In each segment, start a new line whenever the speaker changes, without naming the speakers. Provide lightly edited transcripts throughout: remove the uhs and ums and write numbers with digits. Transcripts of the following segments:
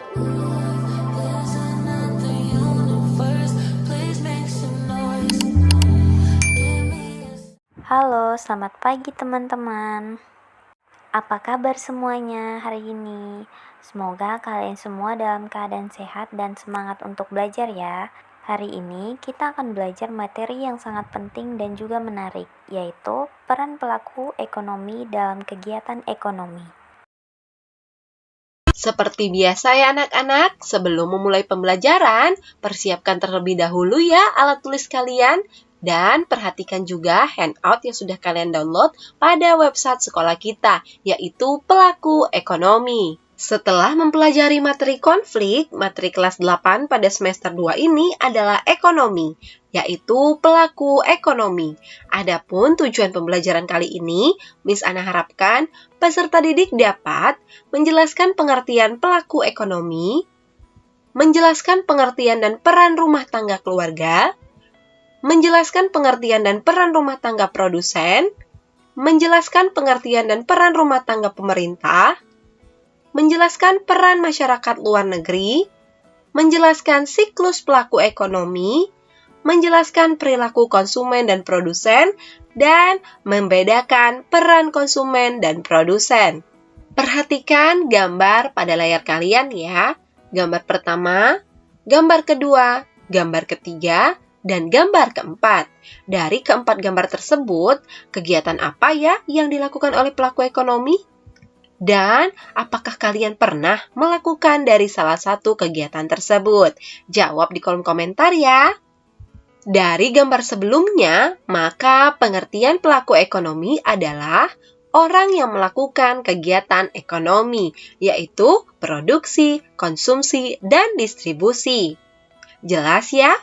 Halo, selamat pagi teman-teman. Apa kabar semuanya hari ini? Semoga kalian semua dalam keadaan sehat dan semangat untuk belajar ya. Hari ini kita akan belajar materi yang sangat penting dan juga menarik, yaitu peran pelaku ekonomi dalam kegiatan ekonomi.
Seperti biasa ya anak-anak, sebelum memulai pembelajaran, persiapkan terlebih dahulu ya alat tulis kalian dan perhatikan juga handout yang sudah kalian download pada website sekolah kita, yaitu Pelaku Ekonomi. Setelah mempelajari materi konflik, materi kelas 8 pada semester 2 ini adalah ekonomi, yaitu pelaku ekonomi. Adapun tujuan pembelajaran kali ini, Miss Ana harapkan peserta didik dapat menjelaskan pengertian pelaku ekonomi, menjelaskan pengertian dan peran rumah tangga keluarga, menjelaskan pengertian dan peran rumah tangga produsen, menjelaskan pengertian dan peran rumah tangga pemerintah, menjelaskan peran masyarakat luar negeri, menjelaskan siklus pelaku ekonomi, menjelaskan perilaku konsumen dan produsen, dan membedakan peran konsumen dan produsen. Perhatikan gambar pada layar kalian ya. Gambar pertama, gambar kedua, gambar ketiga, dan gambar keempat. Dari keempat gambar tersebut, kegiatan apa ya yang dilakukan oleh pelaku ekonomi? Dan apakah kalian pernah melakukan dari salah satu kegiatan tersebut? Jawab di kolom komentar ya. Dari gambar sebelumnya, maka pengertian pelaku ekonomi adalah orang yang melakukan kegiatan ekonomi, yaitu produksi, konsumsi, dan distribusi. Jelas ya?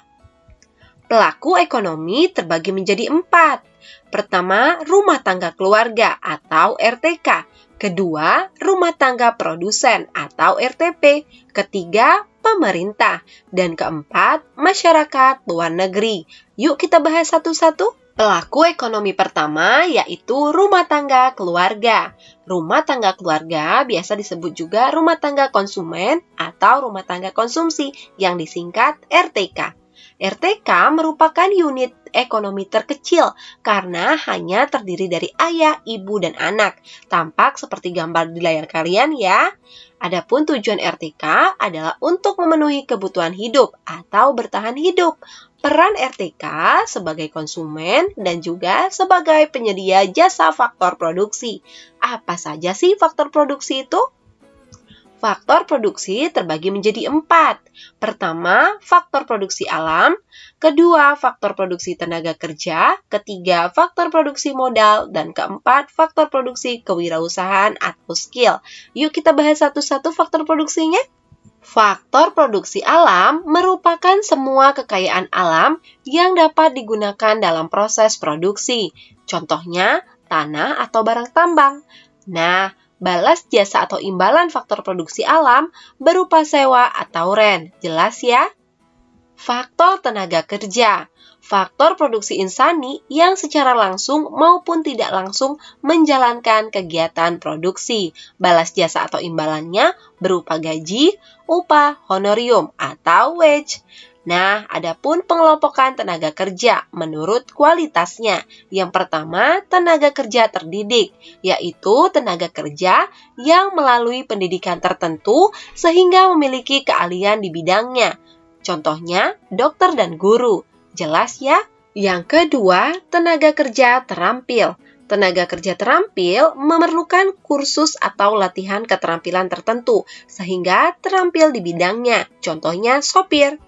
Pelaku ekonomi terbagi menjadi 4. Pertama, rumah tangga keluarga atau RTK. Kedua, rumah tangga produsen atau RTP. Ketiga, pemerintah. Dan keempat, masyarakat luar negeri. Yuk kita bahas satu-satu. Pelaku ekonomi pertama yaitu rumah tangga keluarga. Rumah tangga keluarga biasa disebut juga rumah tangga konsumen atau rumah tangga konsumsi yang disingkat RTK. RTK merupakan unit ekonomi terkecil karena hanya terdiri dari ayah, ibu, dan anak. Tampak seperti gambar di layar kalian ya. Adapun tujuan RTK adalah untuk memenuhi kebutuhan hidup atau bertahan hidup. Peran RTK sebagai konsumen dan juga sebagai penyedia jasa faktor produksi. Apa saja sih faktor produksi itu? Faktor produksi terbagi menjadi 4. Pertama, faktor produksi alam. Kedua, faktor produksi tenaga kerja. Ketiga, faktor produksi modal. Dan keempat, faktor produksi kewirausahaan atau skill. Yuk kita bahas satu-satu faktor produksinya. Faktor produksi alam merupakan semua kekayaan alam yang dapat digunakan dalam proses produksi. Contohnya, tanah atau barang tambang. Nah, balas jasa atau imbalan faktor produksi alam berupa sewa atau rent. Jelas ya? Faktor tenaga kerja. Faktor produksi insani yang secara langsung maupun tidak langsung menjalankan kegiatan produksi. Balas jasa atau imbalannya berupa gaji, upah, honorium, atau wage. Nah, adapun pengelompokan tenaga kerja menurut kualitasnya. Yang pertama, tenaga kerja terdidik, yaitu tenaga kerja yang melalui pendidikan tertentu sehingga memiliki keahlian di bidangnya. Contohnya, dokter dan guru. Jelas ya? Yang kedua, tenaga kerja terampil. Tenaga kerja terampil memerlukan kursus atau latihan keterampilan tertentu sehingga terampil di bidangnya. Contohnya, sopir.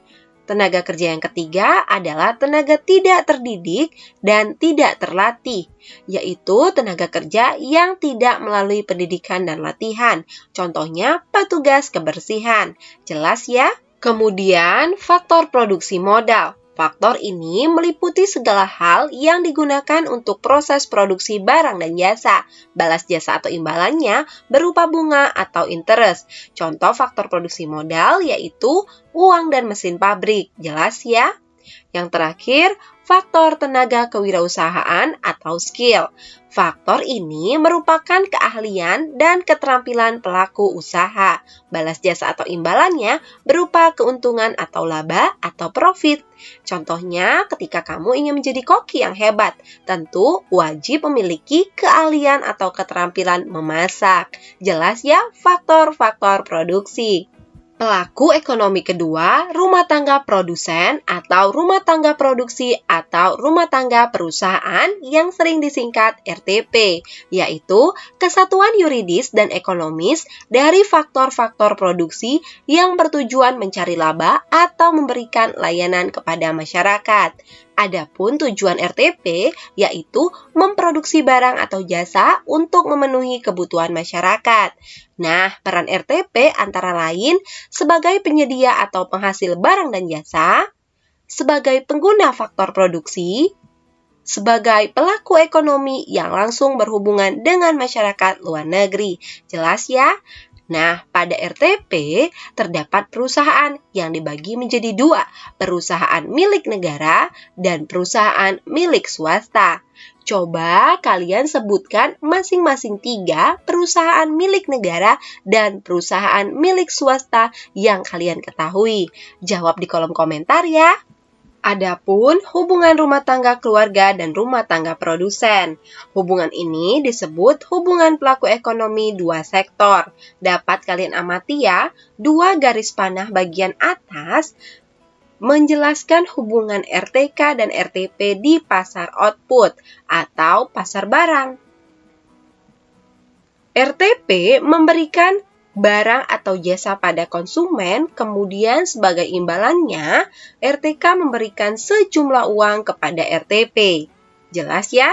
Tenaga kerja yang ketiga adalah tenaga tidak terdidik dan tidak terlatih, yaitu tenaga kerja yang tidak melalui pendidikan dan latihan. Contohnya, petugas kebersihan. Jelas ya? Kemudian, faktor produksi modal. Faktor ini meliputi segala hal yang digunakan untuk proses produksi barang dan jasa. Balas jasa atau imbalannya berupa bunga atau interest. Contoh faktor produksi modal yaitu uang dan mesin pabrik. Jelas ya? Yang terakhir, faktor tenaga kewirausahaan atau skill. Faktor ini merupakan keahlian dan keterampilan pelaku usaha. Balas jasa atau imbalannya berupa keuntungan atau laba atau profit. Contohnya, ketika kamu ingin menjadi koki yang hebat, tentu wajib memiliki keahlian atau keterampilan memasak. Jelas ya faktor-faktor produksi. Pelaku ekonomi kedua, rumah tangga produsen atau rumah tangga produksi atau rumah tangga perusahaan yang sering disingkat RTP, yaitu kesatuan yuridis dan ekonomis dari faktor-faktor produksi yang bertujuan mencari laba atau memberikan layanan kepada masyarakat. Adapun tujuan RTP yaitu memproduksi barang atau jasa untuk memenuhi kebutuhan masyarakat. Nah, peran RTP antara lain sebagai penyedia atau penghasil barang dan jasa, sebagai pengguna faktor produksi, sebagai pelaku ekonomi yang langsung berhubungan dengan masyarakat luar negeri. Jelas ya? Nah, pada RTP terdapat perusahaan yang dibagi menjadi dua, perusahaan milik negara dan perusahaan milik swasta. Coba kalian sebutkan masing-masing 3 perusahaan milik negara dan perusahaan milik swasta yang kalian ketahui. Jawab di kolom komentar ya. Adapun hubungan rumah tangga keluarga dan rumah tangga produsen. Hubungan ini disebut hubungan pelaku ekonomi dua sektor. Dapat kalian amati ya, 2 garis panah bagian atas menjelaskan hubungan RTK dan RTP di pasar output atau pasar barang. RTP memberikan barang atau jasa pada konsumen, kemudian sebagai imbalannya, RTK memberikan sejumlah uang kepada RTP. Jelas ya?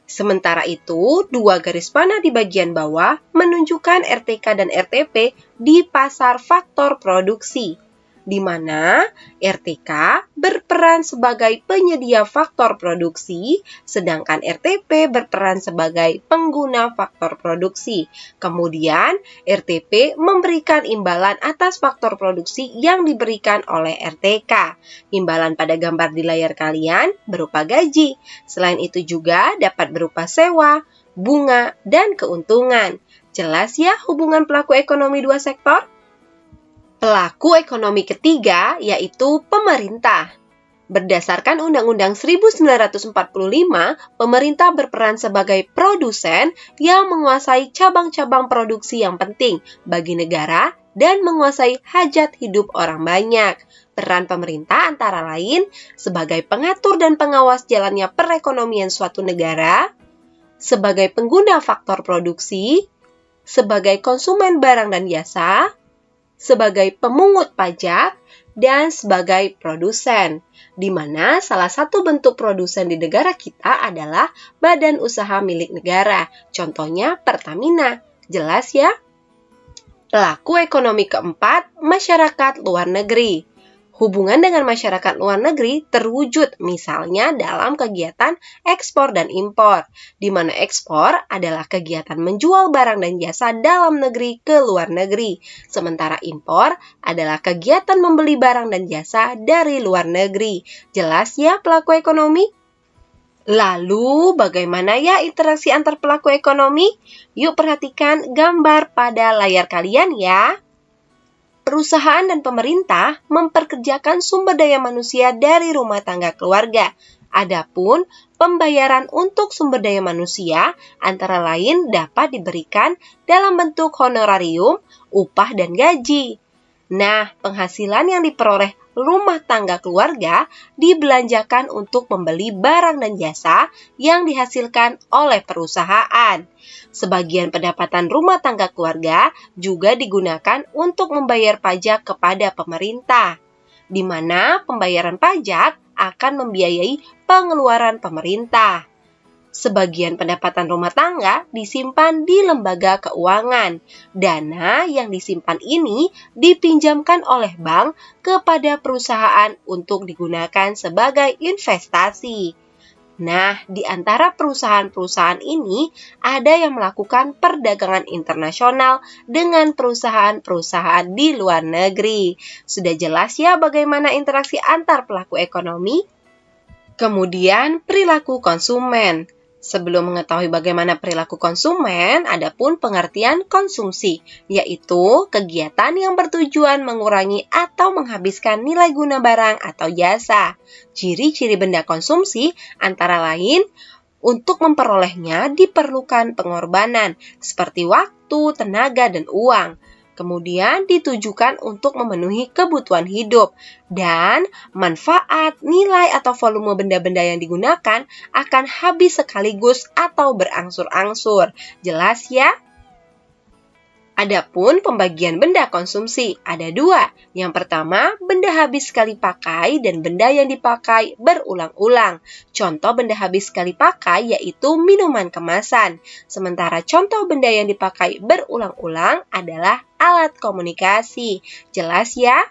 Sementara itu, 2 garis panah di bagian bawah menunjukkan RTK dan RTP di pasar faktor produksi, di mana RTK berperan sebagai penyedia faktor produksi, sedangkan RTP berperan sebagai pengguna faktor produksi. Kemudian, RTP memberikan imbalan atas faktor produksi yang diberikan oleh RTK. Imbalan pada gambar di layar kalian berupa gaji. Selain itu juga dapat berupa sewa, bunga, dan keuntungan. Jelas ya hubungan pelaku ekonomi dua sektor? Pelaku ekonomi ketiga yaitu pemerintah. Berdasarkan Undang-Undang 1945, pemerintah berperan sebagai produsen yang menguasai cabang-cabang produksi yang penting bagi negara dan menguasai hajat hidup orang banyak. Peran pemerintah antara lain sebagai pengatur dan pengawas jalannya perekonomian suatu negara, sebagai pengguna faktor produksi, sebagai konsumen barang dan jasa, sebagai pemungut pajak, dan sebagai produsen, di mana salah satu bentuk produsen di negara kita adalah badan usaha milik negara, contohnya Pertamina. Jelas ya? Pelaku ekonomi keempat, masyarakat luar negeri. Hubungan dengan masyarakat luar negeri terwujud misalnya dalam kegiatan ekspor dan impor, di mana ekspor adalah kegiatan menjual barang dan jasa dalam negeri ke luar negeri, sementara impor adalah kegiatan membeli barang dan jasa dari luar negeri. Jelas ya pelaku ekonomi? Lalu bagaimana ya interaksi antar pelaku ekonomi? Yuk perhatikan gambar pada layar kalian ya. Perusahaan dan pemerintah memperkerjakan sumber daya manusia dari rumah tangga keluarga. Adapun pembayaran untuk sumber daya manusia antara lain dapat diberikan dalam bentuk honorarium, upah, dan gaji. Nah, penghasilan yang diperoleh rumah tangga keluarga dibelanjakan untuk membeli barang dan jasa yang dihasilkan oleh perusahaan. Sebagian pendapatan rumah tangga keluarga juga digunakan untuk membayar pajak kepada pemerintah, di mana pembayaran pajak akan membiayai pengeluaran pemerintah. Sebagian pendapatan rumah tangga disimpan di lembaga keuangan. Dana yang disimpan ini dipinjamkan oleh bank kepada perusahaan untuk digunakan sebagai investasi. Nah, di antara perusahaan-perusahaan ini ada yang melakukan perdagangan internasional dengan perusahaan-perusahaan di luar negeri. Sudah jelas ya bagaimana interaksi antar pelaku ekonomi? Kemudian, perilaku konsumen. Sebelum mengetahui bagaimana perilaku konsumen, ada pun pengertian konsumsi, yaitu kegiatan yang bertujuan mengurangi atau menghabiskan nilai guna barang atau jasa. Ciri-ciri benda konsumsi antara lain, untuk memperolehnya diperlukan pengorbanan, seperti waktu, tenaga, dan uang. Kemudian ditujukan untuk memenuhi kebutuhan hidup, dan manfaat, nilai, atau volume benda-benda yang digunakan akan habis sekaligus atau berangsur-angsur. Jelas ya? Adapun pembagian benda konsumsi ada dua. Yang pertama, benda habis sekali pakai dan benda yang dipakai berulang-ulang. Contoh benda habis sekali pakai yaitu minuman kemasan. Sementara contoh benda yang dipakai berulang-ulang adalah alat komunikasi. Jelas ya?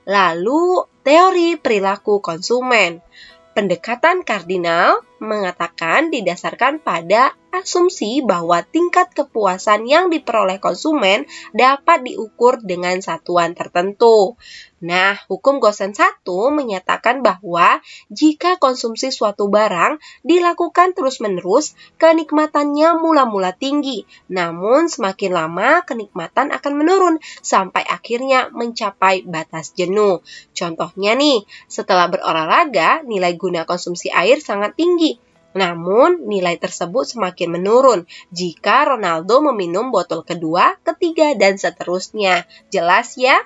Lalu, teori perilaku konsumen. Pendekatan kardinal mengatakan didasarkan pada asumsi bahwa tingkat kepuasan yang diperoleh konsumen dapat diukur dengan satuan tertentu. Nah, hukum Gosen 1 menyatakan bahwa jika konsumsi suatu barang dilakukan terus-menerus, kenikmatannya mula-mula tinggi, namun semakin lama kenikmatan akan menurun sampai akhirnya mencapai batas jenuh. Contohnya nih, setelah berolahraga, nilai guna konsumsi air sangat tinggi. Namun, nilai tersebut semakin menurun jika Ronaldo meminum botol kedua, ketiga, dan seterusnya. Jelas ya?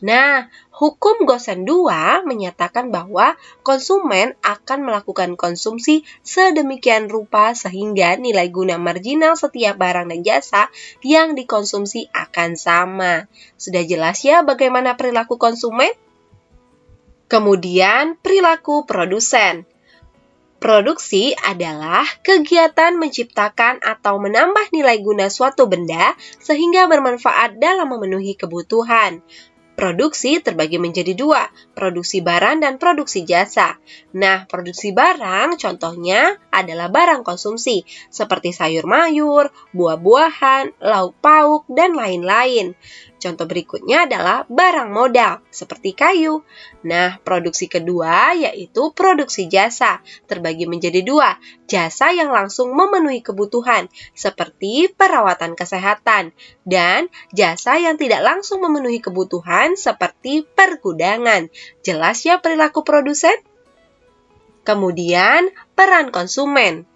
Nah, hukum Gosen 2 menyatakan bahwa konsumen akan melakukan konsumsi sedemikian rupa sehingga nilai guna marginal setiap barang dan jasa yang dikonsumsi akan sama. Sudah jelas ya bagaimana perilaku konsumen? Kemudian, perilaku produsen. Produksi adalah kegiatan menciptakan atau menambah nilai guna suatu benda sehingga bermanfaat dalam memenuhi kebutuhan. Produksi terbagi menjadi dua, produksi barang dan produksi jasa. Nah, produksi barang contohnya adalah barang konsumsi, seperti sayur mayur, buah-buahan, lauk pauk, dan lain-lain. Contoh berikutnya adalah barang modal, seperti kayu. Nah, produksi kedua yaitu produksi jasa, terbagi menjadi dua, jasa yang langsung memenuhi kebutuhan, seperti perawatan kesehatan, dan jasa yang tidak langsung memenuhi kebutuhan, seperti pergudangan. Jelas ya perilaku produsen? Kemudian, peran konsumen.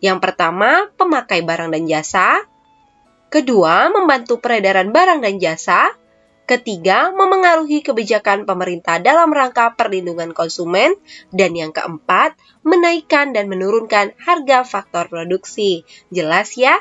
Yang pertama, pemakai barang dan jasa. Kedua, membantu peredaran barang dan jasa. Ketiga, memengaruhi kebijakan pemerintah dalam rangka perlindungan konsumen. Dan yang keempat, menaikkan dan menurunkan harga faktor produksi. Jelas ya?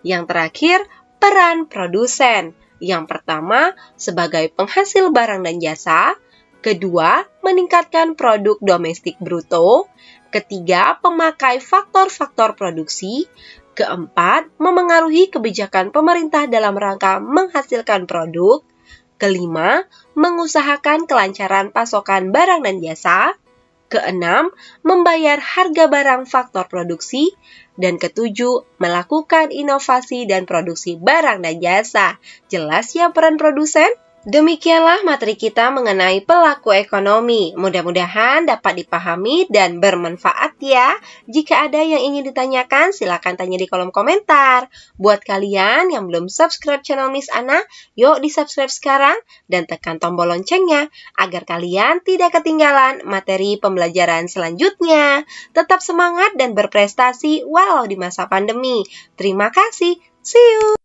Yang terakhir, peran produsen. Yang pertama, sebagai penghasil barang dan jasa. Kedua, meningkatkan produk domestik bruto. Ketiga, pemakai faktor-faktor produksi. Keempat, memengaruhi kebijakan pemerintah dalam rangka menghasilkan produk. Kelima, mengusahakan kelancaran pasokan barang dan jasa. Keenam, membayar harga barang faktor produksi. Dan ketujuh, melakukan inovasi dan produksi barang dan jasa. Jelas ya peran produsen? Demikianlah materi kita mengenai pelaku ekonomi. Mudah-mudahan dapat dipahami dan bermanfaat ya. Jika ada yang ingin ditanyakan, silakan tanya di kolom komentar. Buat kalian yang belum subscribe channel Miss Ana, yuk di-subscribe sekarang dan tekan tombol loncengnya agar kalian tidak ketinggalan materi pembelajaran selanjutnya. Tetap semangat dan berprestasi walau di masa pandemi. Terima kasih. See you!